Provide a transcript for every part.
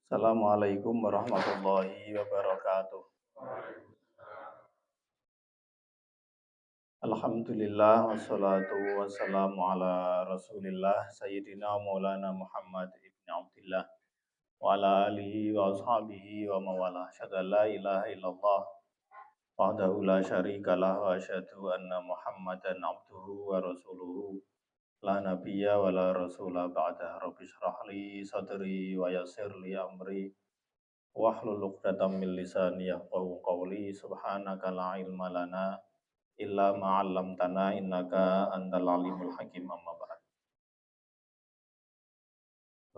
Assalamualaikum warahmatullahi wabarakatuh. Alhamdulillah wassalatu wassalamu ala Rasulillah Sayyidina Maulana Muhammad ibn Abdullah wa ala alihi wa ashabihi wa mawala. Asyhadu an la ilaha illallah wahdahu la syarika lah wa asyhadu anna Muhammadan abduhu wa rasuluhu la nabiyya wa la rasula ba'da. Rabbi shrah li sadri wa yassir li amri wahlul 'uqdatam min lisani yafqahu qawli. Subhanaka la ilma lana illa ma 'allamtana innaka antal alimul hakim. Amma ba'd.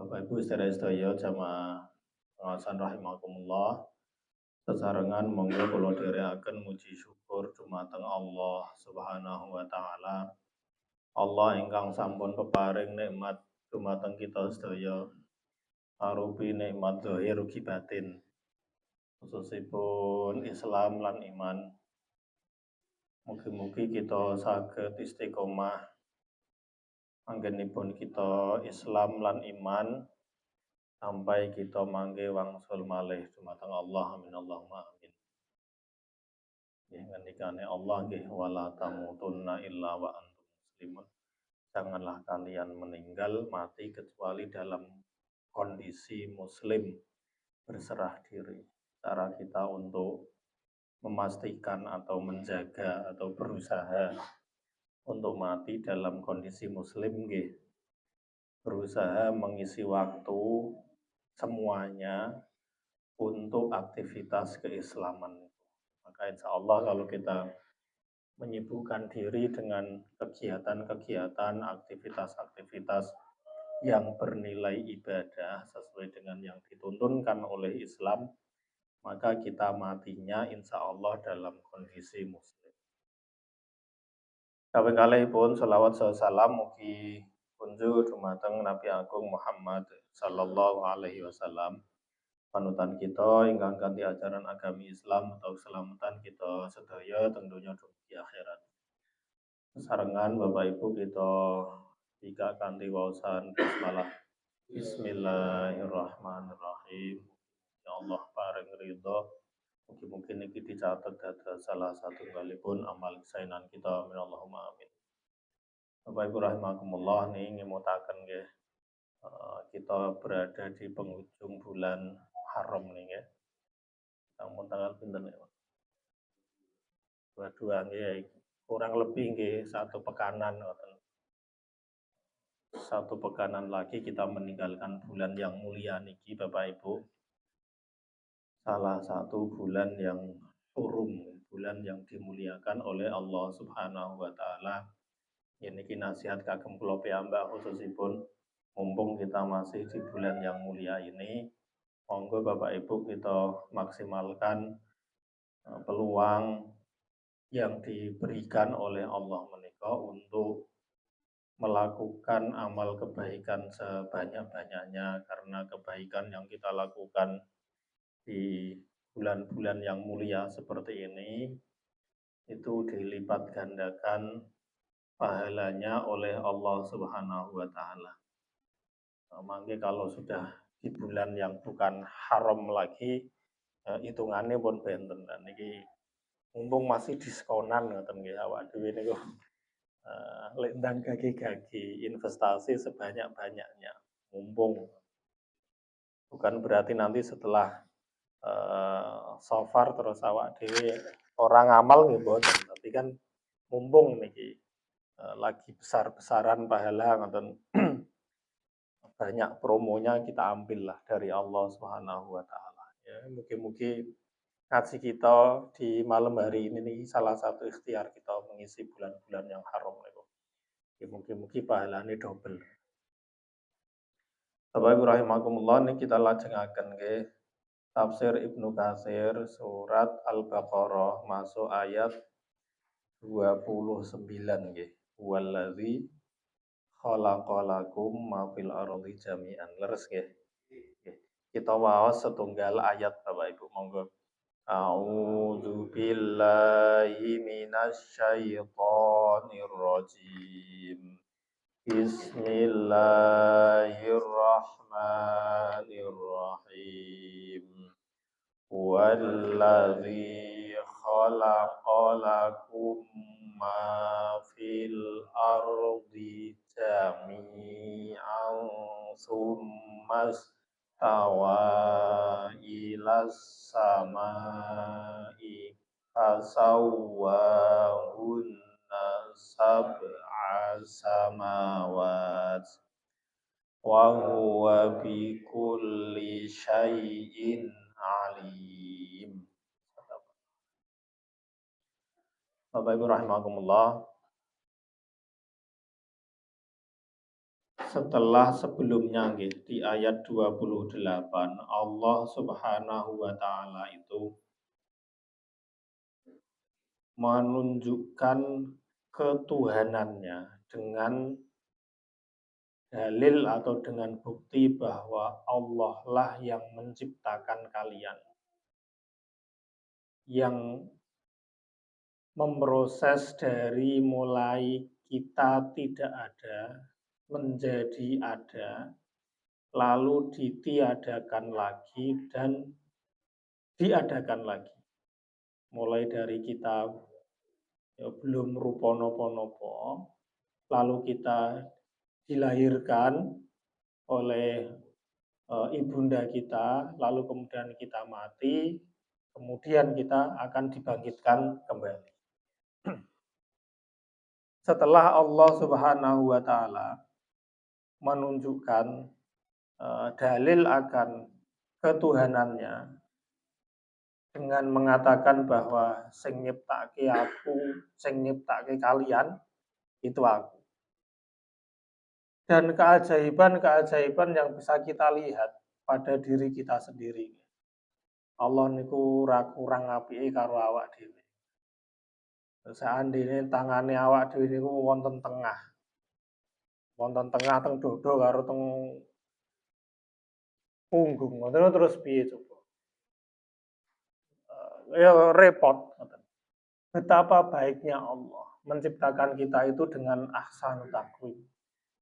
Bapak Ibu sedherek-sedherek jamaah pengawasan rahimakumullah. Sesarengan monggo kula dherekaken muji syukur dumateng Allah Subhanahu wa taala. Allah ingkang sampun peparing nikmat dumateng kita sedaya arupi nikmat zahir ugi batin. Khususipun Islam lan iman. Mugi-mugi kita saged istiqomah anggenipun kita Islam lan iman sampai kita mangke wangsul malih dumateng Allah. Amin Allahumma amin. Nggih ngendikane Allah nggih wala tamutunna illa wa antum muslimun. Janganlah kalian meninggal mati kecuali dalam kondisi muslim, berserah diri. Cara kita untuk memastikan atau menjaga atau berusaha untuk mati dalam kondisi muslim nggih, berusaha mengisi waktu semuanya untuk aktivitas keislaman. Maka insya Allah kalau kita menyibukkan diri dengan kegiatan-kegiatan, aktivitas-aktivitas yang bernilai ibadah sesuai dengan yang dituntunkan oleh Islam, maka kita matinya insya Allah dalam kondisi muslim. Kaping selawat salam mugi kunjuk dumateng Nabi Agung Muhammad sallallahu alaihi wasallam, panutan kita ingkang kanthi ajaran agami Islam atau keselamatan kita sedaya teng donya dugi akhirat. Sarengan Bapak Ibu kita jika kanthi waosan basmalah. Bismillahirrahmanirrahim. Ya Allah paring ridho. Mungkin niki dicatat dados salah satu galipun amal kesainan kita. Amin Allahumma amin. Bapak Ibu rahimakumullah, nih ngemutaken nggih, kita berada di penghujung bulan Haram nih ya. Namun tanggal pinten ya? 22 nggih, kurang lebih nggih satu pekanan. Satu pekanan lagi kita meninggalkan bulan yang mulia niki Bapak Ibu. Salah satu bulan yang hurum, bulan yang dimuliakan oleh Allah Subhanahu wa taala. Ini nasihat kagem kula piyambak khususipun mumpung kita masih di bulan yang mulia ini, monggo Bapak Ibu kita maksimalkan peluang yang diberikan oleh Allah menika untuk melakukan amal kebaikan sebanyak-banyaknya, karena kebaikan yang kita lakukan di bulan-bulan yang mulia seperti ini itu dilipat gandakan pahalanya oleh Allah Subhanahu wa taala. Mangke kalau sudah di bulan yang bukan haram lagi, hitungannya pun benten. Dan niki mumpung masih diskonan ngoten nggih awak dhewe niku lek ndang gagi-gagi investasi sebanyak-banyaknya. Mumpung bukan berarti nanti setelah so far terus awak dhewe orang amal nggih mboten, tapi kan mumpung niki lagi besar-besaran pahala ngoten. Banyak promonya kita ambil lah dari Allah Subhanahu wa taala. Ya, mugi-mugi ngaji kita di malam hari ini nih salah satu ikhtiar kita mengisi bulan-bulan yang haram niku. Mugi-mugi pahalane double. Bapak Ibu rahimakumullah, ini kita lajengaken nggih tafsir Ibnu Katsir surat Al-Baqarah masuk ayat 29 nggih. Wallazi khalaqalakum ma fil ardi jami'an. Leres nggih. Kita waos setunggal ayat Bapak Ibu monggo. A'udzu billahi minasy syaithanir rajim. Bismillahirrahmanirrahim. Walladzi khalaqa lakum ma fil ardi jami'an tsumma stawa ilas samai fasawwahunna sab'a samawat wa huwa bikulli syai'in alim. Bapak Ibu rahimakumullah, setelah sebelumnya di ayat 28 Allah Subhanahu wa taala itu menunjukkan ketuhanannya dengan dalil atau dengan bukti bahwa Allah lah yang menciptakan kalian, yang memproses dari mulai kita tidak ada menjadi ada, lalu ditiadakan lagi dan diadakan lagi. Mulai dari kita belum rupa nopo-nopo, lalu kita dilahirkan oleh ibunda kita, lalu kemudian kita mati, kemudian kita akan dibangkitkan kembali. Setelah Allah Subhanahu wa taala menunjukkan dalil akan ketuhanannya dengan mengatakan bahwa sing nyiptake aku, sing nyiptake kalian itu aku. Dan keajaiban-keajaiban yang bisa kita lihat pada diri kita sendiri. Allah niku ora kurang apike karo awak dhewe. Seandainya tangane awak dhewe niku wonten tengah. Wonten tengah teng dodo karo teng punggung. Ngoten terus piye coba? Ya repot. Betapa baiknya Allah menciptakan kita itu dengan ahsanut taqwim,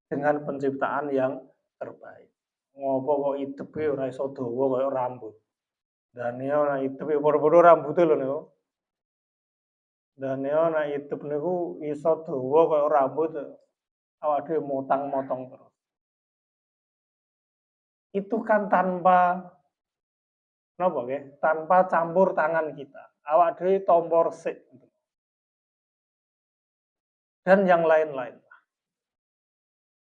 dengan penciptaan yang terbaik. Ngopo kok idepe ora iso dawa kaya rambut. Dan ya ora idepe padha-padha rambute lho niku. Dan ya nek idep niku iso dawa kaya rambut, awak dhewe motang-motong terus. Itu kan tanpa napa nggih? Tanpa campur tangan kita. Awak dhewe tampa resik. Dan yang lain-lain.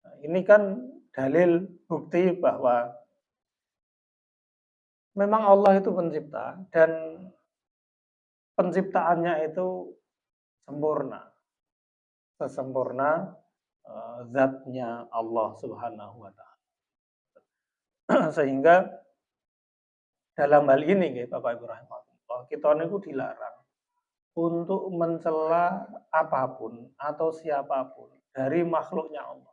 Nah, ini kan dalil bukti bahwa memang Allah itu pencipta dan penciptaannya itu sempurna. Sesempurna zatnya Allah Subhanahu wa taala. Sehingga dalam hal ini Bapak Ibu rahimahullah, kita niku dilarang untuk mencela apapun atau siapapun dari makhluknya Allah.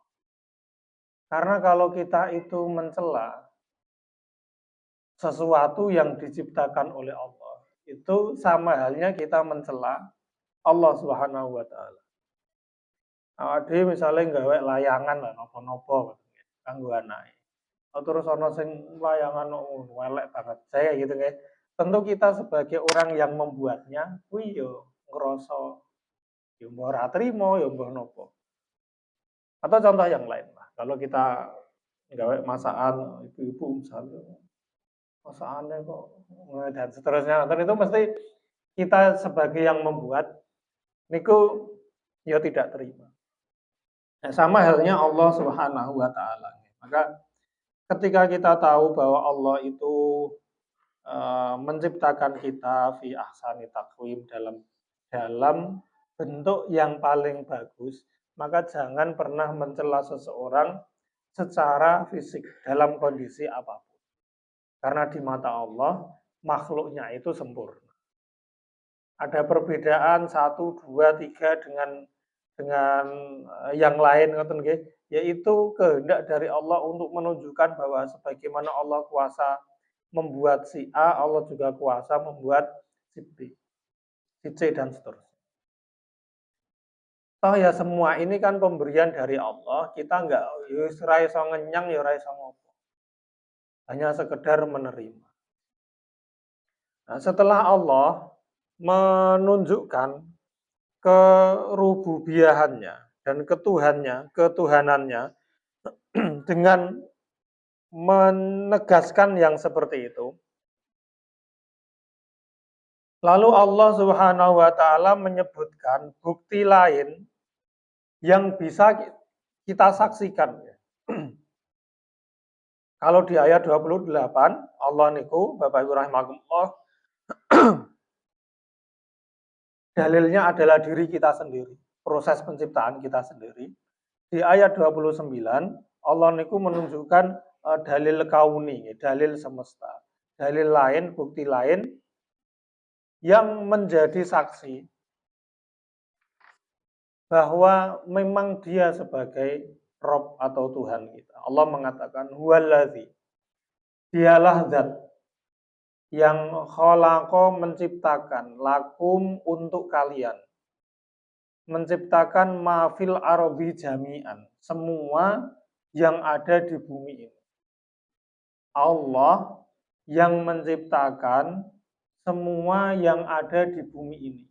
Karena kalau kita itu mencela sesuatu yang diciptakan oleh Allah, itu sama halnya kita mencela Allah Subhanahu wa taala. Awak dhewe misale gawe layangan lah napa-napa kanggo anake. Terus ana sing layangan elek banget. Saya gitu nggih. Tentu kita sebagai orang yang membuatnya kuwi yo ngrasa yo mbah ora trima yo mbah napa. Atau contoh yang lain lah. Kalau kita gawe masakan ibu-ibu misalnya masakannya kok dan seterusnya. Dan itu mesti kita sebagai yang membuat niku ya tidak terima. Nah, sama halnya Allah Subhanahu wa taala. Maka ketika kita tahu bahwa Allah itu menciptakan kita fi ahsani taqwim dalam bentuk yang paling bagus, maka jangan pernah mencela seseorang secara fisik dalam kondisi apapun. Karena di mata Allah makhluknya itu sempurna. Ada perbedaan 1, 2, 3 dengan yang lain ngoten nggih, yaitu kehendak dari Allah untuk menunjukkan bahwa sebagaimana Allah kuasa membuat si A, Allah juga kuasa membuat si B, si C dan seterusnya. Toh ya semua ini kan pemberian dari Allah, kita nggak ora iso ngenyang ya ora iso ngopo. Hanya sekedar menerima. Nah, setelah Allah menunjukkan kerububiahannya dan ketuhanannya dengan menegaskan yang seperti itu. Lalu Allah Subhanahu wa taala menyebutkan bukti lain yang bisa kita saksikan. Kalau di ayat 28 Allah niku Bapak Ibu rahimakumullah dalilnya adalah diri kita sendiri, proses penciptaan kita sendiri. Di ayat 29 Allah niku menunjukkan dalil kauni, dalil semesta, dalil lain, bukti lain yang menjadi saksi bahwa memang dia sebagai Rob atau Tuhan kita. Allah mengatakan huwallazi, dialah zat yang kholaqo menciptakan lakum untuk kalian, menciptakan mafil ardi jami'an, semua yang ada di bumi ini. Allah yang menciptakan semua yang ada di bumi ini.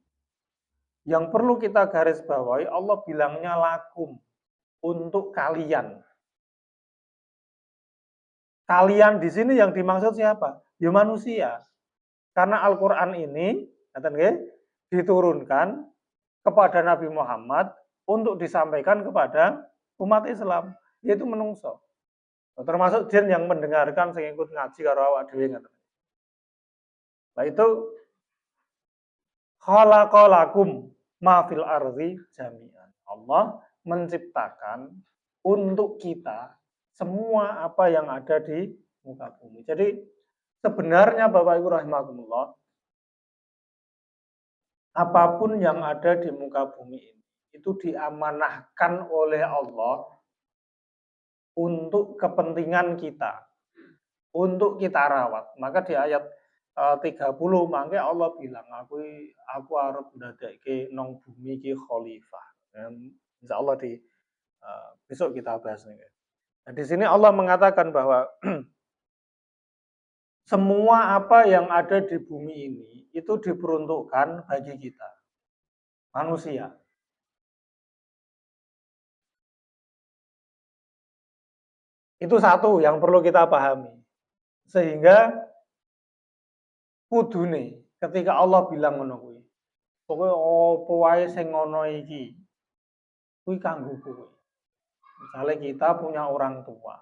Yang perlu kita garis bawahi, Allah bilangnya lakum, untuk kalian. Kalian di sini yang dimaksud siapa? Ya manusia. Karena Al-Qur'an ini diturunkan kepada Nabi Muhammad untuk disampaikan kepada umat Islam, yaitu menungso. Termasuk jin yang mendengarkan sing ikut ngaji karo awak dhewe ngoten. Nah itu khalaqalakum ma fil ardi jami'an. Allah menciptakan untuk kita semua apa yang ada di muka bumi. Jadi sebenarnya Bapak Ibu rahimakumullah, apapun yang ada di muka bumi ini itu diamanahkan oleh Allah untuk kepentingan kita, untuk kita rawat. Maka di ayat 30 mangke Allah bilang aku arep ndadekke nang bumi ki khalifah. Insyaallah di besok kita bahas nih. Nah, di sini Allah mengatakan bahwa semua apa yang ada di bumi ini itu diperuntukkan bagi kita, manusia. Itu satu yang perlu kita pahami. Sehingga kudune ketika Allah bilang ngono kuwi, pokoke apa wae sing ngono iki kuwi kanggo kowe. Misalnya kita punya orang tua,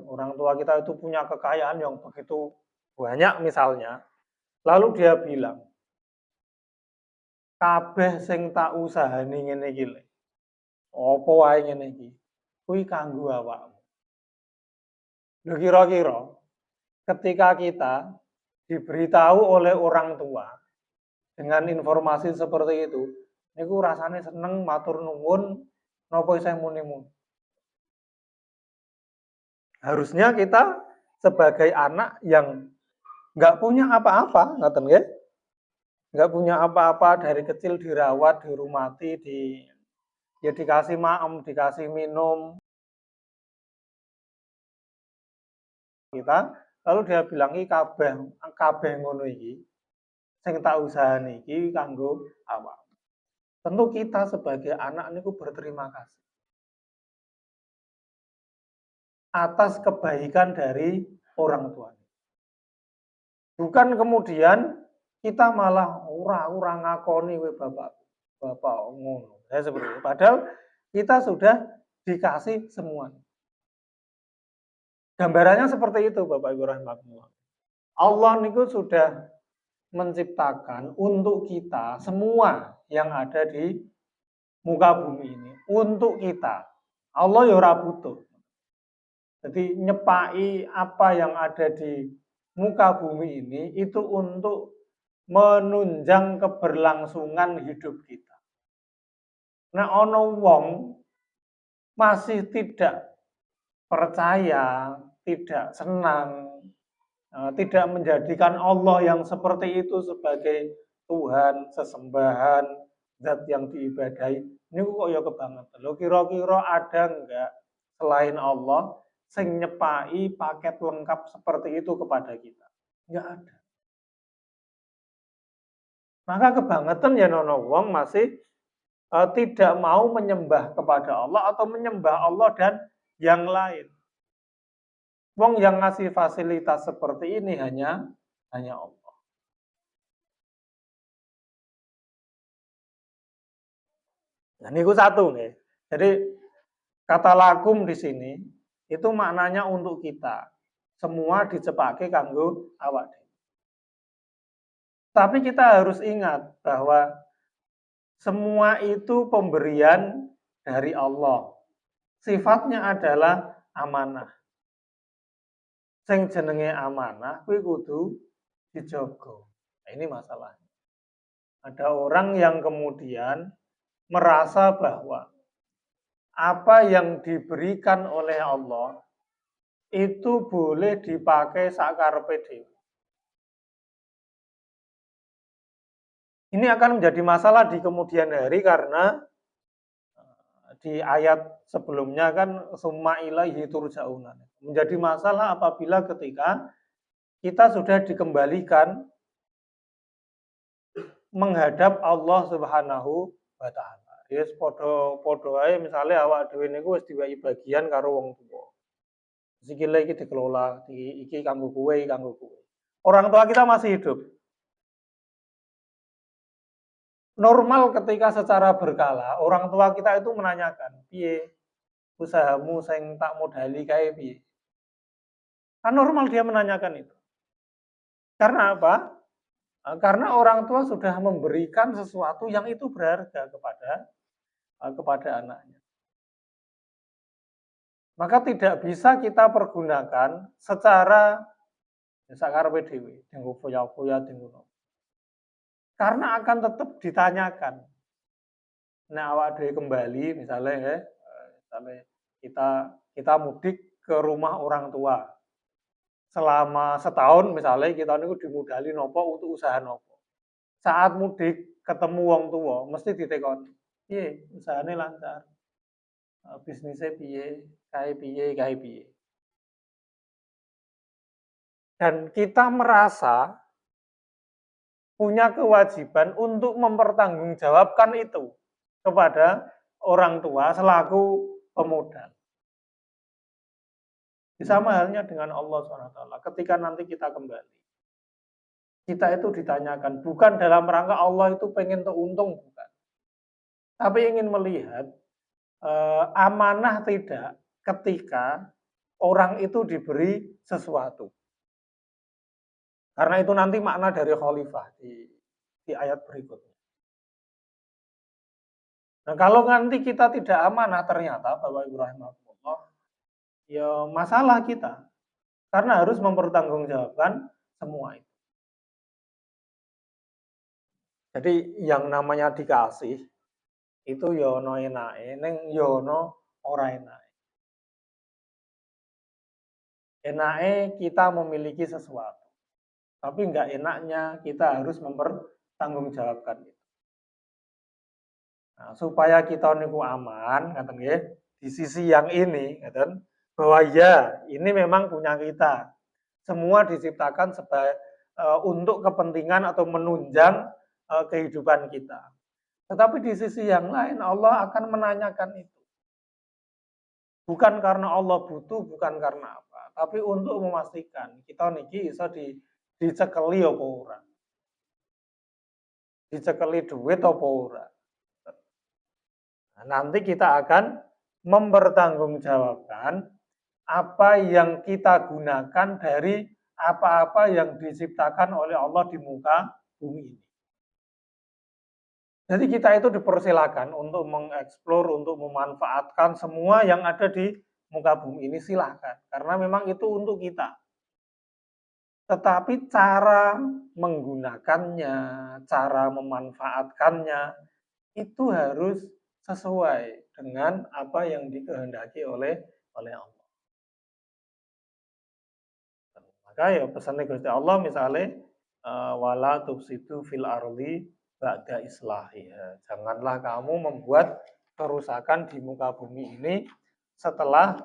orang tua kita itu punya kekayaan yang begitu banyak misalnya, lalu dia bilang, kabeh sing tak usahani ngene iki lho, apa wae ngene iki, kuwi kanggo awakmu. Lho kira-kira ketika kita diberitahu oleh orang tua dengan informasi seperti itu, niku rasane seneng matur nuwun napa isih muni-muni. Harusnya kita sebagai anak yang nggak punya apa-apa, ngoten nggih. Nggak punya apa-apa, dari kecil dirawat, dirumati, ya dikasih maem, dikasih minum. Kita lalu dia bilang iki kabeh ngono iki sing tak usahani iki kanggo awak. Tentu kita sebagai anak niku berterima kasih atas kebaikan dari orang tua. Bukan kemudian kita malah ora ngakoni we bapak ngono. Saya seperti itu. Padahal kita sudah dikasih semua. Gambarannya seperti itu Bapak Ibu rahimakumullah. Allah niku sudah menciptakan untuk kita semua yang ada di muka bumi ini untuk kita. Allah ya ora butuh. Jadi nyepai apa yang ada di muka bumi ini itu untuk menunjang keberlangsungan hidup kita. Nah, ono wong masih tidak percaya, tidak senang, tidak menjadikan Allah yang seperti itu sebagai Tuhan, sesembahan, zat yang diibadahi. Niku kok ya kebangetan. Lho kira-kira ada enggak selain Allah sing nyepai paket lengkap seperti itu kepada kita? Enggak ada. Maka kebangetan ya nono wong masih tidak mau menyembah kepada Allah atau menyembah Allah dan yang lain. Wong yang ngasih fasilitas seperti ini hanya Allah. Nah, ini satu nih. Jadi kata lakum di sini itu maknanya untuk kita. Semua dicepake kanggo awak. Tapi kita harus ingat bahwa semua itu pemberian dari Allah. Sifatnya adalah amanah. Sing jenenge amanah kuwi kudu dijogo. Nah, ini masalahnya. Ada orang yang kemudian merasa bahwa apa yang diberikan oleh Allah itu boleh dipakai sakarepe dhewe. Ini akan menjadi masalah di kemudian hari karena di ayat sebelumnya kan summa ilaihi turja'una. Menjadi masalah apabila ketika kita sudah dikembalikan menghadap Allah Subhanahu wa taala. Yes podo ae misale awak dhewe niku wis diwehi bagian karo wong tuwa. Sikile iki dikelola, iki kanggo kowe, kanggo kowe. Orang tua kita masih hidup. Normal ketika secara berkala orang tua kita itu menanyakan, piye usahamu sing tak modali kae piye? Kan normal dia menanyakan itu. Karena apa? Karena orang tua sudah memberikan sesuatu yang itu berharga kepada anaknya. Maka tidak bisa kita pergunakan secara sakarepe dhewe, dienggo foya-foya, dienggo. Karena akan tetap ditanyakan. Nah, awak dhewe kembali misalnya kita mudik ke rumah orang tua. Selama setahun misalnya kita niku dimodali nopo untuk usaha nopo. Saat mudik ketemu wong tua mesti ditekoni. Piye, usahane lancar. Bisnisnya piye, kae piye. Dan kita merasa punya kewajiban untuk mempertanggungjawabkan itu kepada orang tua selaku pemodal. Sama halnya dengan Allah SWT. Ketika nanti kita kembali, kita itu ditanyakan bukan dalam rangka Allah itu pengen untung, bukan. Tapi ingin melihat amanah tidak ketika orang itu diberi sesuatu. Karena itu nanti makna dari khalifah di ayat berikutnya. Nah, kalau nanti kita tidak amanah ternyata Bapak Ibu rahimahullah, ya masalah kita. Karena harus mempertanggungjawabkan semua itu. Jadi yang namanya dikasih itu ya ono enake, ning ya ono ora enake. Enake kita memiliki sesuatu. Tapi enggak enaknya kita harus mempertanggungjawabkan itu. Nah, supaya kita niku aman, ngaten nggih, di sisi yang ini, ngaten, bahwa ya ini memang punya kita. Semua diciptakan untuk kepentingan atau menunjang kehidupan kita. Tetapi di sisi yang lain Allah akan menanyakan itu. Bukan karena Allah butuh, bukan karena apa, tapi untuk memastikan kita niki iso dicekeli apa ora. Dicekeli duit apa ora. Nah, nanti kita akan mempertanggungjawabkan apa yang kita gunakan dari apa-apa yang diciptakan oleh Allah di muka bumi ini. Jadi kita itu dipersilakan untuk mengeksplor, untuk memanfaatkan semua yang ada di muka bumi ini, silahkan. Karena memang itu untuk kita. Tetapi cara menggunakannya, cara memanfaatkannya, itu harus sesuai dengan apa yang dikehendaki oleh Allah. Maka ya pesannya Gusti Allah misalnya wala tufsidu fil ardi ba'da islahiha. Janganlah kamu membuat kerusakan di muka bumi ini setelah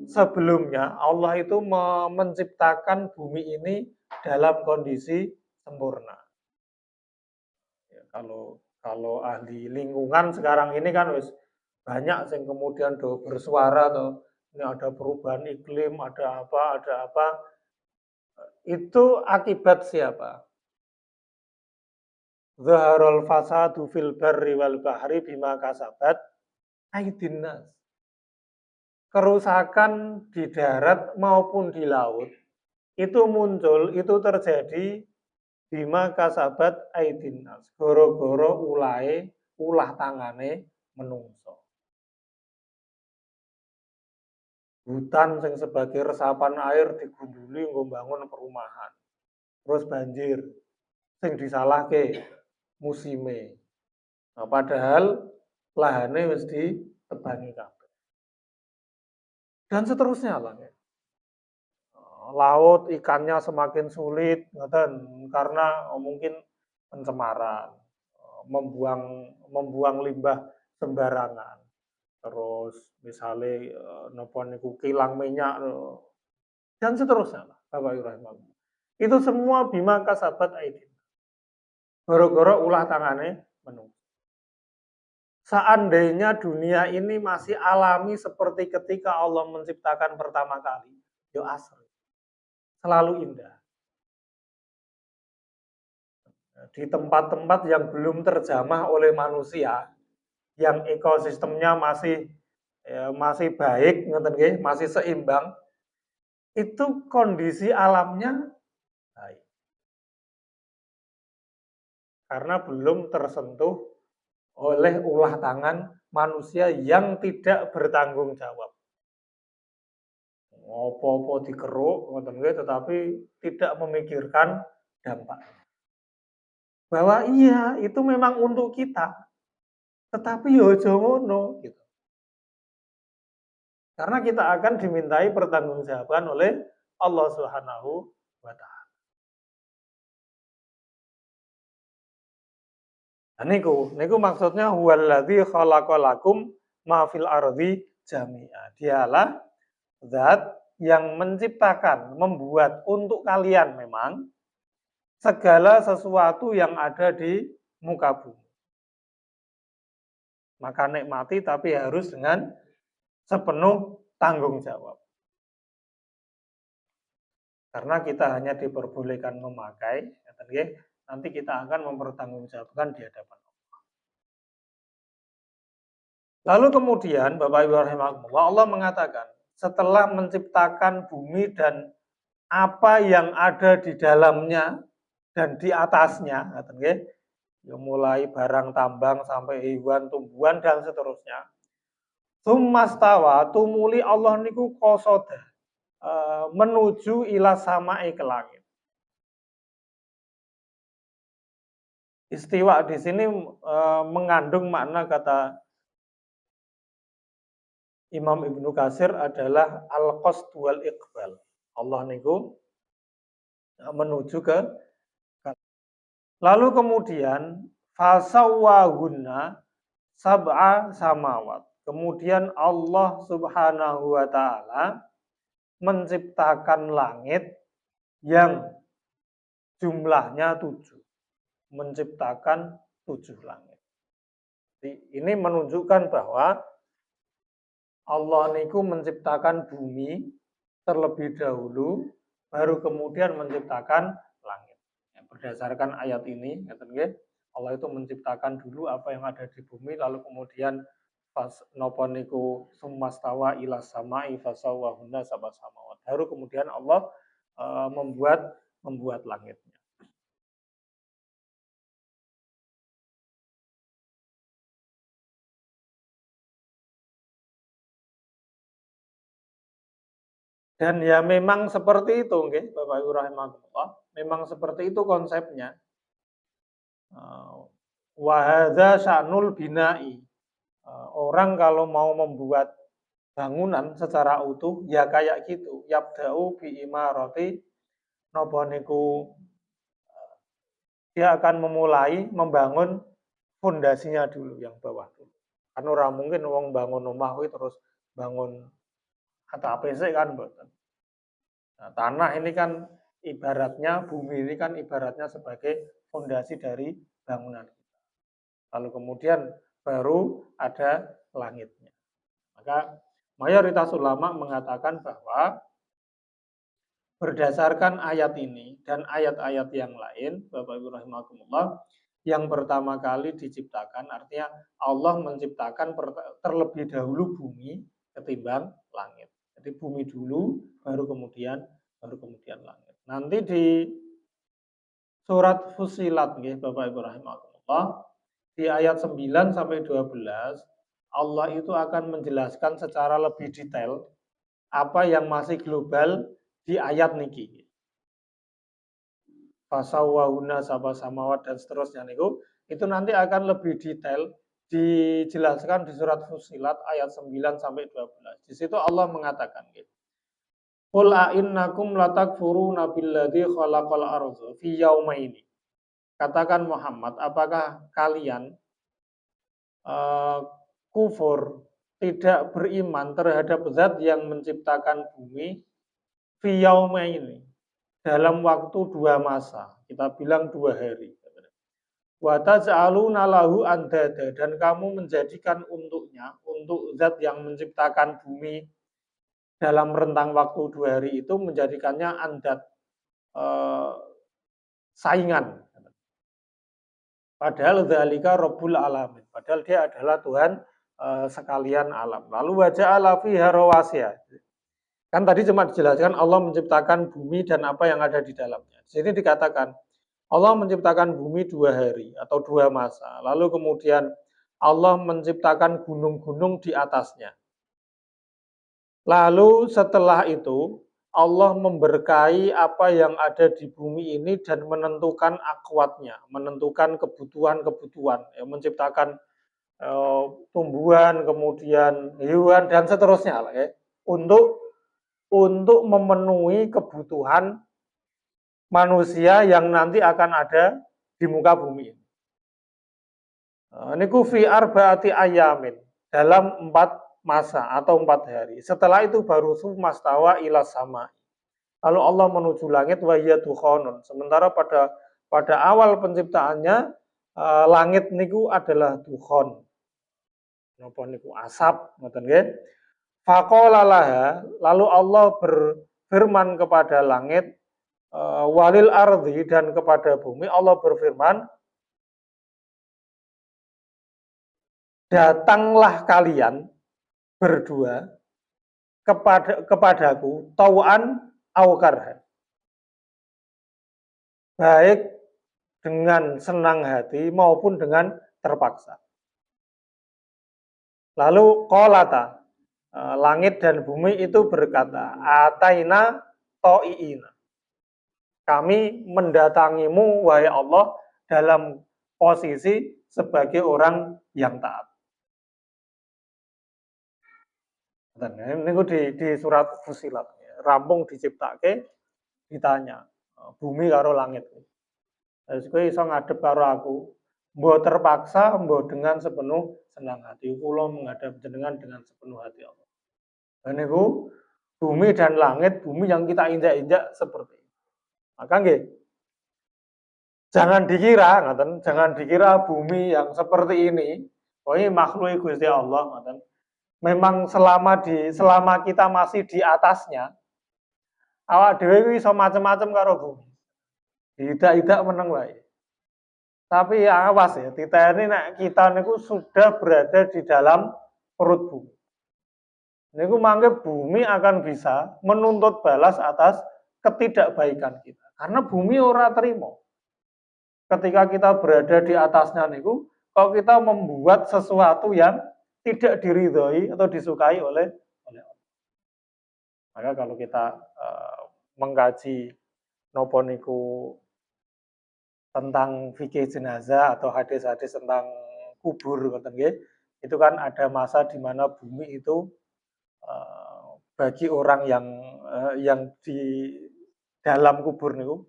sebelumnya Allah itu menciptakan bumi ini dalam kondisi sempurna. Ya, kalau ahli lingkungan sekarang ini kan wis banyak yang kemudian bersuara tuh, ini ada perubahan iklim, ada apa. Itu akibat siapa? Zaharul fasadu fil barri wal bahri bima kasabat aydin nas. Kerusakan di darat maupun di laut itu muncul, itu terjadi bima kasabat aydin nas. Goro-goro ulah tangane menungso. Hutan yang sebagai resapan air digunduli nggo bangun perumahan. Terus banjir sing disalahke musime. Nah, padahal lahane wis ditebangi kabeh. Dan seterusnya lah. Laut ikannya semakin sulit karena mungkin pencemaran, membuang limbah sembarangan. Terus misalnya napa niku kilang minyak dan seterusnya lah Bapak Ibu. Itu semua bima kasabat aidin. Goro-goro ulah tangane menungso. Seandainya dunia ini masih alami seperti ketika Allah menciptakan pertama kali, yo asri. Selalu indah. Di tempat-tempat yang belum terjamah oleh manusia, yang ekosistemnya masih baik, masih seimbang, itu kondisi alamnya baik. Karena belum tersentuh oleh ulah tangan manusia yang tidak bertanggung jawab. Apa-apa dikeruk, tetapi tidak memikirkan dampaknya. Bahwa iya, itu memang untuk kita. Tetapi yo aja ngono gitu. Karena kita akan dimintai pertanggungjawaban oleh Allah Subhanahu wa taala. Nah, niku maksudnya huwallazi khalaqalakum ma fil ardi jami'a. Dialah zat yang menciptakan, membuat untuk kalian memang segala sesuatu yang ada di muka bumi. Maka nikmati tapi harus dengan sepenuh tanggung jawab. Karena kita hanya diperbolehkan memakai, nanti kita akan mempertanggungjawabkan di hadapan Allah. Lalu kemudian Bapak Ibu rahimahumullah, Allah mengatakan, setelah menciptakan bumi dan apa yang ada di dalamnya dan di atasnya, mulai barang tambang sampai hewan, tumbuhan dan seterusnya. Summastawa tumuli Allah niku qasoda menuju ila sama'i ke langit. Istiwa di sini mengandung makna kata Imam Ibnu Katsir adalah al-qasd wal iqbal. Allah niku menuju ke lalu kemudian fasawwahunna sab'a samawat. Kemudian Allah Subhanahu wa taala menciptakan langit yang jumlahnya 7. Menciptakan 7 langit. Ini menunjukkan bahwa Allah niku menciptakan bumi terlebih dahulu, baru kemudian menciptakan langit. Berdasarkan ayat ini, Allah itu menciptakan dulu apa yang ada di bumi, lalu kemudian pas napa niku sumastawa ila sama'i fasawwahunna sab'a samawat. Baru kemudian Allah membuat langitnya. Dan ya memang seperti itu, Bapak Ibu rahimahullah. Memang seperti itu konsepnya. Wa hadza sya'nul bina'i. Orang kalau mau membuat bangunan secara utuh ya kayak gitu. Yabda'u bi imarati napa niku dia akan memulai membangun fondasinya dulu yang bawah dulu. Kan ora mungkin wong bangun omah kuwi terus bangun atap sik kan mboten. Nah, tanah ini kan ibaratnya, bumi ini kan ibaratnya sebagai fondasi dari bangunan. Lalu kemudian baru ada langitnya. Maka mayoritas ulama mengatakan bahwa berdasarkan ayat ini dan ayat-ayat yang lain, Bapak Ibu rahimakumullah, yang pertama kali diciptakan artinya Allah menciptakan terlebih dahulu bumi ketimbang langit. Jadi bumi dulu baru kemudian langit. Nanti di surat Fussilat nggih Bapak Ibu rahimakumullah, di ayat 9 sampai 12 Allah itu akan menjelaskan secara lebih detail apa yang masih global di ayat niki. Fasawwahuna sab'a samawat dan seterusnya niku, itu nanti akan lebih detail dijelaskan di surat Fussilat ayat 9 sampai 12. Di situ Allah mengatakan gitu. Qul a'innakum latakfuruna billadzi khalaqal ardha fi yaumaini. Katakan Muhammad, apakah kalian kufur, tidak beriman terhadap zat yang menciptakan bumi fi yaumaini, dalam waktu 2 masa, kita bilang 2 hari. Wa taj'aluna lahu andada, dan kamu menjadikan untuknya, untuk zat yang menciptakan bumi dalam rentang waktu 2 hari itu, menjadikannya andad, saingan. Padahal dzalika rabbul alamin. Padahal dia adalah Tuhan sekalian alam. Lalu waja'ala fiha rawasiya. Kan tadi cuma dijelaskan Allah menciptakan bumi dan apa yang ada di dalamnya. Di sini dikatakan Allah menciptakan bumi 2 hari atau 2 masa. Lalu kemudian Allah menciptakan gunung-gunung di atasnya. Lalu setelah itu Allah memberkahi apa yang ada di bumi ini dan menentukan akwatnya, menentukan kebutuhan-kebutuhan, ya, menciptakan tumbuhan, kemudian hewan dan seterusnya, ya, untuk memenuhi kebutuhan manusia yang nanti akan ada di muka bumi. Niku fi arba'ati ayamin, dalam 4 masa atau 4 hari. Setelah itu baru sumastawa ila sama. Lalu Allah menuju langit wa hiya dukhonun. Sementara pada awal penciptaannya langit niku adalah dukhon. Napa niku asap, ngoten nggih. Faqala laha, lalu Allah berfirman kepada langit, walil ardi, dan kepada bumi Allah berfirman, datanglah kalian berdua kepadaku tau'an au karhan, baik dengan senang hati maupun dengan terpaksa. Lalu qalata, langit dan bumi itu berkata, ataina to'iina, kami mendatangimu wahai Allah dalam posisi sebagai orang yang taat. Dan ini di surat Fussilat, rampung diciptake, ditanya bumi karo langit. Terus kowe iso ngadep karo aku, mbok terpaksa, mbok dengan sepenuh senang hati. Kula menghadap jenengan dengan sepenuh hati Allah. Dan itu bumi dan langit, bumi yang kita injak-injak seperti itu. Maka nggih, jangan dikira bumi yang seperti ini, oh ini makhluk Gusti Allah, ngoten. Memang selama kita masih di atasnya, awak dhewe kuwi iso macam-macam karo bumi. Tidak meneng wae. Tapi ya awas ya, titeni nek kita niku sudah berada di dalam perut bumi. Niku mangke bumi akan bisa menuntut balas atas ketidakbaikan kita. Karena bumi ora terima. Ketika kita berada di atasnya niku, kalau kita membuat sesuatu yang tidak diridhoi atau disukai oleh Allah. Maka kalau kita mengkaji nopo niku tentang fikih jenazah atau hadis-hadis tentang kubur, itu kan ada masa di mana bumi itu bagi orang yang di dalam kubur niku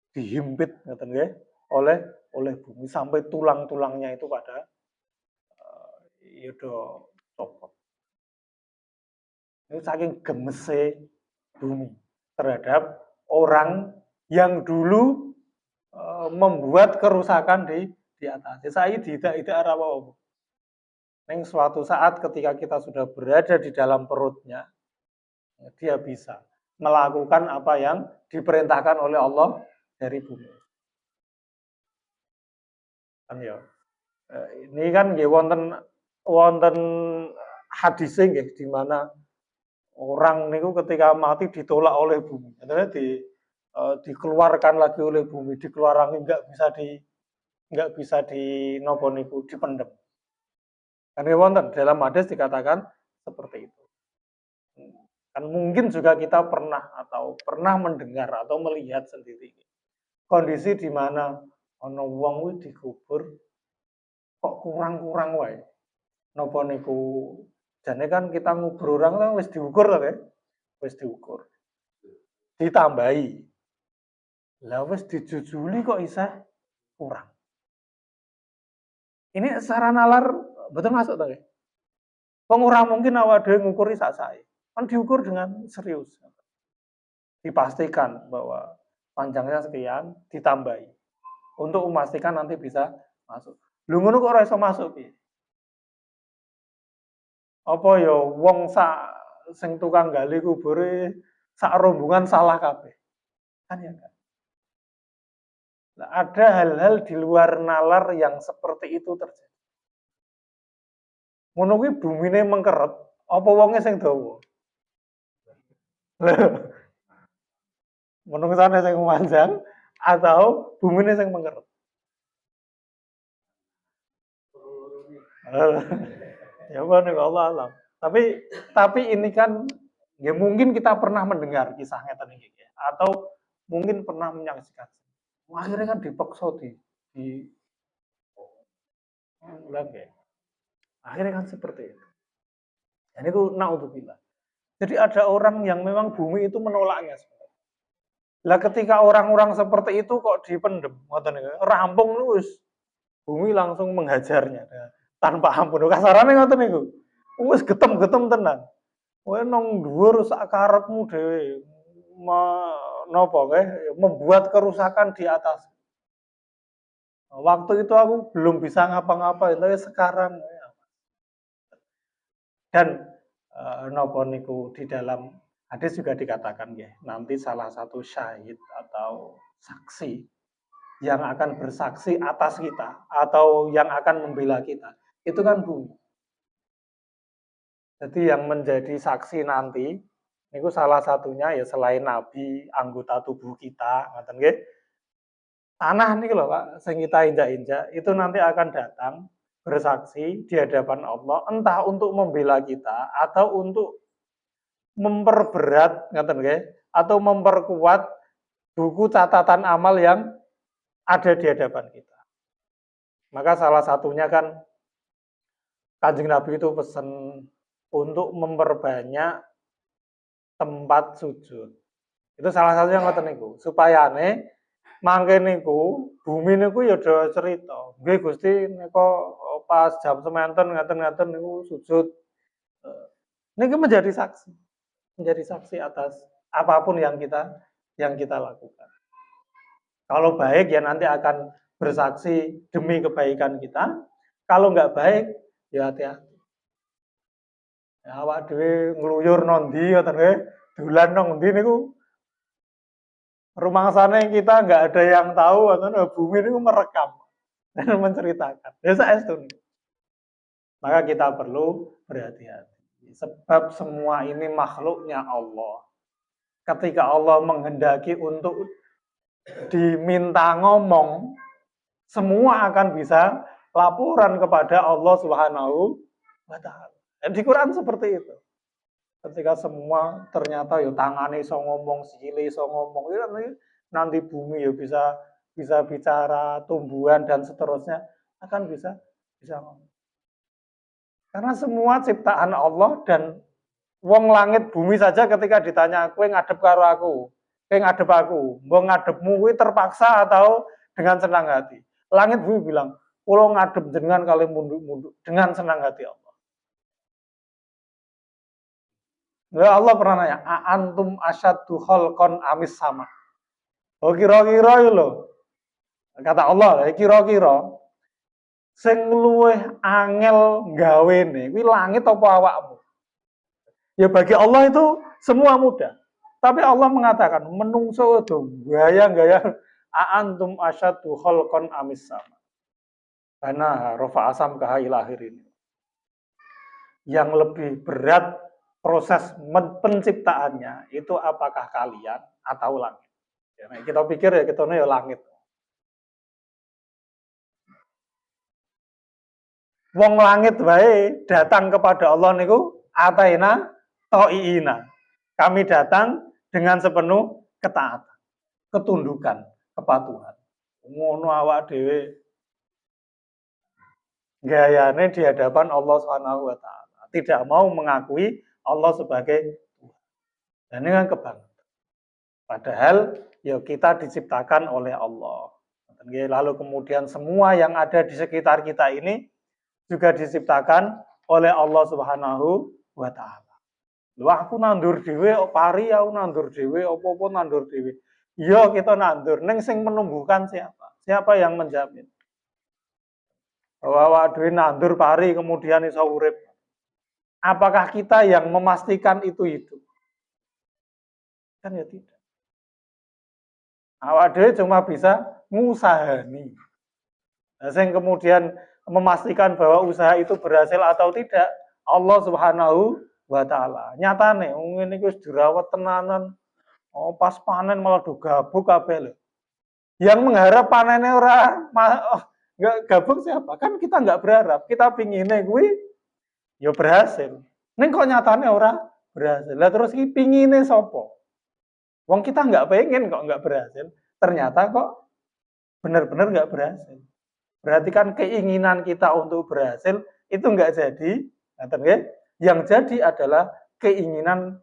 dihimpit, oleh bumi sampai tulang-tulangnya itu pada ya do copot. Itu saking gemese bumi terhadap orang yang dulu membuat kerusakan di atas. Saya tidak apa-apa. Neng suatu saat ketika kita sudah berada di dalam perutnya, dia bisa melakukan apa yang diperintahkan oleh Allah dari bumi. Kan ya. Ini kan nggih wonten hadis nggih di mana orang niku ketika mati ditolak oleh bumi. Artinya dikeluarkan lagi oleh bumi, dikeluarkan nggak bisa di nopo niku dipendem. Kan wonten dalam hadis dikatakan seperti itu. Kan mungkin juga kita pernah mendengar atau melihat sendiri kondisi di mana ana wong kuwi dikubur kok kurang-kurang wae. Napa niku jane kan kita ngubur orang kan wis diukur to, wis diukur. Ditambahi. Lah wis dijujuli kok isih kurang. Ini secara nalar betul masuk to, nggih? Wong ora mungkin awak dhewe ngukuri sak-sae. Kan diukur dengan serius. Dipastikan bahwa panjangnya sekian ditambahi untuk memastikan nanti bisa masuk. Lho ngono kok ora iso masuk piye? Apa ya wong sing tukang gali kubure sak rombongan salah kabeh. Kan ya kan. Nah, ada hal-hal di luar nalar yang seperti itu terjadi. Ngono kuwi bumine mengkeret, apa wonge sing dawa? Menungsane sing manjang atau bumine sing mengkeret? Ya Allah alam. Tapi ini kan ya mungkin kita pernah mendengar kisah ngeten iki ya, atau mungkin pernah menyaksikan. Akhirnya kan dipaksa di lagi. Akhirnya kan seperti itu. Dan itu naudzubillah. Jadi ada orang yang memang bumi itu menolaknya sebenarnya. Lah ketika orang-orang seperti itu kok dipendem, rampung terus bumi langsung menghajarnya tanpa ampun. Kasarane ngoten niku. Wis getem-getem tenan. Kowe nang dhuwur sak karepmu dhewe membuat kerusakan di atas. Waktu itu aku belum bisa ngapa-ngapain, tapi sekarang dan nopo niku di dalam hadis juga dikatakan ya, nanti salah satu syahid atau saksi yang akan bersaksi atas kita atau yang akan membela kita, itu kan bumi. Jadi yang menjadi saksi nanti niku salah satunya ya selain nabi, anggota tubuh kita, ngoten nggih. Tanah nih loh Pak, sing kita injak-injak itu nanti akan datang bersaksi di hadapan Allah entah untuk membela kita atau untuk memperberat ngaten nggih atau memperkuat buku catatan amal yang ada di hadapan kita. Maka salah satunya kan Kanjeng Nabi itu pesan untuk memperbanyak tempat sujud. Itu salah satunya ngoten niku, supaya mangke niku bumi niku ya do cerita. Nggih Gusti nika pas jam semanten ngaten-ngaten niku sujud. Niki menjadi saksi atas apapun yang kita lakukan. Kalau baik ya nanti akan bersaksi demi kebaikan kita. Kalau nggak baik ya hati-hati. Ya, awak dhewe ngluyur nondi ngoten nggih, dolan nang ndi niku rumah sana yang kita nggak ada yang tahu atau bumi itu merekam dan menceritakan. Ya saestu. Maka kita perlu berhati-hati. Sebab semua ini makhluknya Allah. Ketika Allah menghendaki untuk diminta ngomong, semua akan bisa laporan kepada Allah Subhanahu wa Ta'ala. Dan di Quran seperti itu. Ketika semua ternyata ya tangane iso ngomong, sikile iso ngomong, ya nanti bumi ya bisa bicara, tumbuhan dan seterusnya akan bisa ngomong. Karena semua ciptaan Allah dan wong langit bumi saja ketika ditanya kowe ngadep karo aku, kowe ngadep aku, mbok ngadepmu kuwi terpaksa atau dengan senang hati. Langit bumi bilang, "Kula ngadep jenengan kali munduk-munduk dengan senang hati Allah." Ya Allah pernah nanya, antum asyaddu khalqan amis sama. Oh kira-kira itu loh. Kata Allah, kira-kira sing luwih angel gawene kuwi langit apa awakmu? Ya bagi Allah itu semua mudah. Tapi Allah mengatakan menungso itu gaya-gaya antum asyaddu khalqan amis sama. Karena rofa asam kaha ilahir ini. Yang lebih berat proses penciptaannya itu apakah kalian atau langit? Ya, kita pikir ya kita ya langit. Wong langit wae datang kepada Allah niku ataina to'iina. Kami datang dengan sepenuh ketaatan, ketundukan, kepatuhan. Ngono awak dhewe gayane di hadapan Allah Subhanahu wa taala. Tidak mau mengakui Allah sebagai Tuhan. Dan ini kan kebanggaan. Padahal ya kita diciptakan oleh Allah. Lalu kemudian semua yang ada di sekitar kita ini juga diciptakan oleh Allah Subhanahu wa taala. Lho aku nandur dhewe, pari aku nandur dhewe, apa-apa nandur dhewe. Ya kita nandur, ning sing menumbuhkan siapa? Siapa yang menjamin? Bahwa awak dhewe nandur pari kemudian iso urip. Apakah kita yang memastikan itu hidup? Kan ya tidak. Awak dhewe cuma bisa ngusahani. Nah, sing kemudian memastikan bahwa usaha itu berhasil atau tidak, Allah Subhanahu wa taala. Nyatane ngene iki wis dirawat tenanan. Oh, pas panen malah do gabuk kabeh lho. Yang mengharap panennya nggak gabuk siapa? Kan kita nggak berharap. Kita pinginnya kuwi ya berhasil. Ning kok nyatane ora berhasil. Lah terus iki pingine sapa? Wong kita nggak pengen kok nggak berhasil. Ternyata kok benar-benar nggak berhasil. Berarti kan keinginan kita untuk berhasil itu nggak jadi. Yang jadi adalah keinginan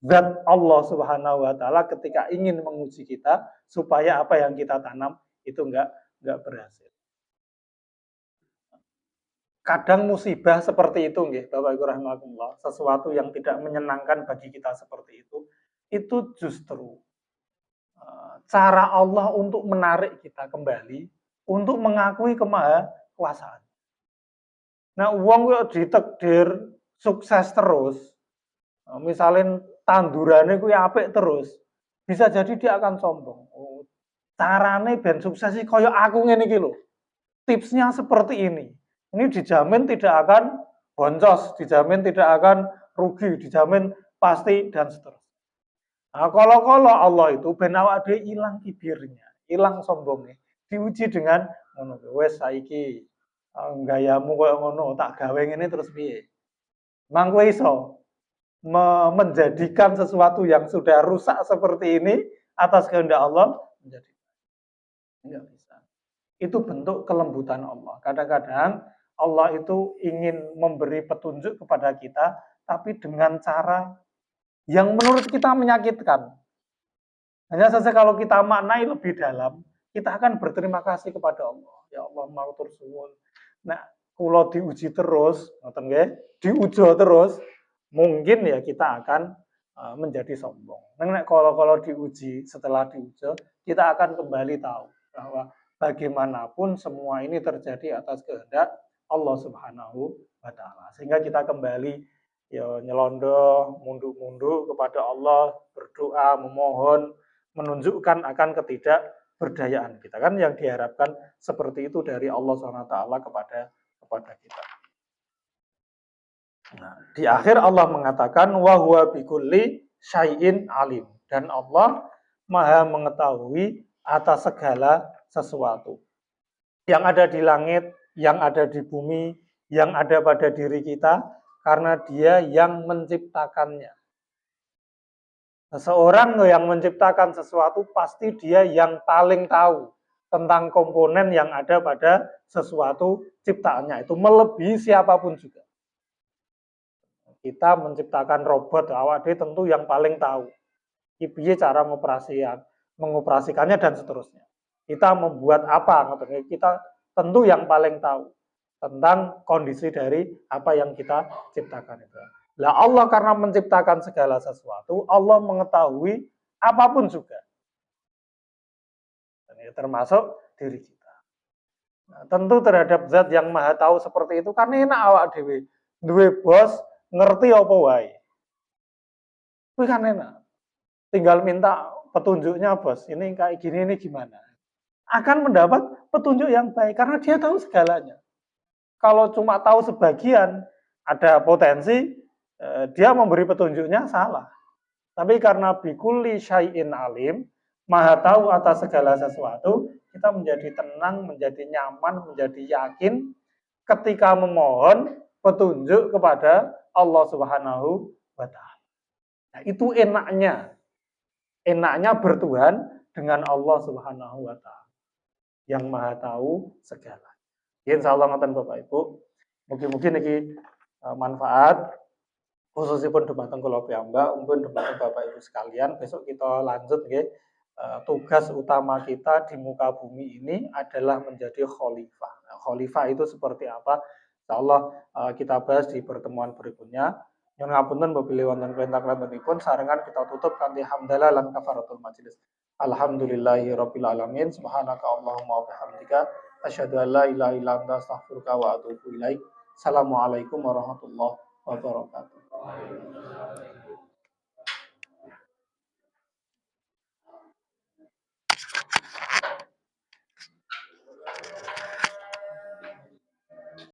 zat Allah Subhanahu wa taala ketika ingin menguji kita supaya apa yang kita tanam itu nggak berhasil. Kadang musibah seperti itu nggih, Bapak Ibu rahimakumullah, sesuatu yang tidak menyenangkan bagi kita seperti itu justru cara Allah untuk menarik kita kembali untuk mengakui kemahakuasaan. Nah, wong kok ditakdir sukses terus, misalnya tandurannya kuwi apik terus, bisa jadi dia akan sombong. Oh, carane ben sukses sih koyo aku ngene iki lho. Tipsnya seperti ini. Ini dijamin tidak akan boncos, dijamin tidak akan rugi, dijamin pasti dan seterusnya. Nah, kalau Allah itu ben awak dhewe ilang kibirnya, ilang sombongnya. Diuji dengan ngono wis saiki gayamu koyo ngono, tak gawe ngene terus piye? Mang kowe iso menjadikan sesuatu yang sudah rusak seperti ini atas kehendak Allah menjadi enggak bisa. Itu bentuk kelembutan Allah. Kadang-kadang Allah itu ingin memberi petunjuk kepada kita tapi dengan cara yang menurut kita menyakitkan. Hanya saja kalau kita maknai lebih dalam, kita akan berterima kasih kepada Allah. Ya Allah, matur suwun. Nah, kalau diuji terus, ngoten nggih, diujo terus, mungkin ya kita akan menjadi sombong. Nah, kalau diuji, setelah diuji, kita akan kembali tahu bahwa bagaimanapun semua ini terjadi atas kehendak Allah Subhanahu wa taala. Sehingga kita kembali ya nyelondo, mundur-mundur kepada Allah, berdoa, memohon, menunjukkan akan ketidakberdayaan kita, kan yang diharapkan seperti itu dari Allah SWT kepada kita. Nah, di akhir Allah mengatakan wa huwa bikulli syai'in alim, dan Allah Maha mengetahui atas segala sesuatu yang ada di langit, yang ada di bumi, yang ada pada diri kita, karena Dia yang menciptakannya. Seseorang yang menciptakan sesuatu pasti dia yang paling tahu tentang komponen yang ada pada sesuatu ciptaannya. itu melebihi siapapun juga. Kita menciptakan robot, awak dhewe tentu yang paling tahu piye cara mengoperasikannya dan seterusnya. Kita membuat apa, kita tentu yang paling tahu tentang kondisi dari apa yang kita ciptakan itu. Lah Allah karena menciptakan segala sesuatu, Allah mengetahui apapun juga. Termasuk diri kita. Nah, tentu terhadap zat yang maha tahu seperti itu kan enak awak dewe. Duwe bos ngerti apa wae. Kuwi kan enak. Tinggal minta petunjuknya bos. Ini kayak gini ini gimana? Akan mendapat petunjuk yang baik karena dia tahu segalanya. Kalau cuma tahu sebagian, ada potensi dia memberi petunjuknya salah. Tapi karena bikuli syai'in alim, maha tahu atas segala sesuatu, kita menjadi tenang, menjadi nyaman, menjadi yakin ketika memohon petunjuk kepada Allah Subhanahu wa taala. Nah, itu enaknya. Enaknya bertuhan dengan Allah Subhanahu wa taala yang maha tahu segala. Insyaallah ngoten Bapak Ibu. Mungkin-mungkin ini manfaat khususipun dumateng kula piyambak, umpun dumateng Bapak Ibu sekalian. Besok kita lanjut nggih. Tugas utama kita di muka bumi ini adalah menjadi khalifah. Nah, khalifah itu seperti apa? Insyaallah kita bahas di pertemuan berikutnya. Nyuwun ngapunten apabila wonten perintah kelantunipun sarengan kita tutup kanthi hamdalah lan kafaratul majelis. Alhamdulillahirabbil alamin. Subhanaka Allahumma wa bihamdika asyhadu an la ilaha illa anta astaghfiruka wa atubu ilaik. Assalamualaikum warahmatullahi wabarakatuh.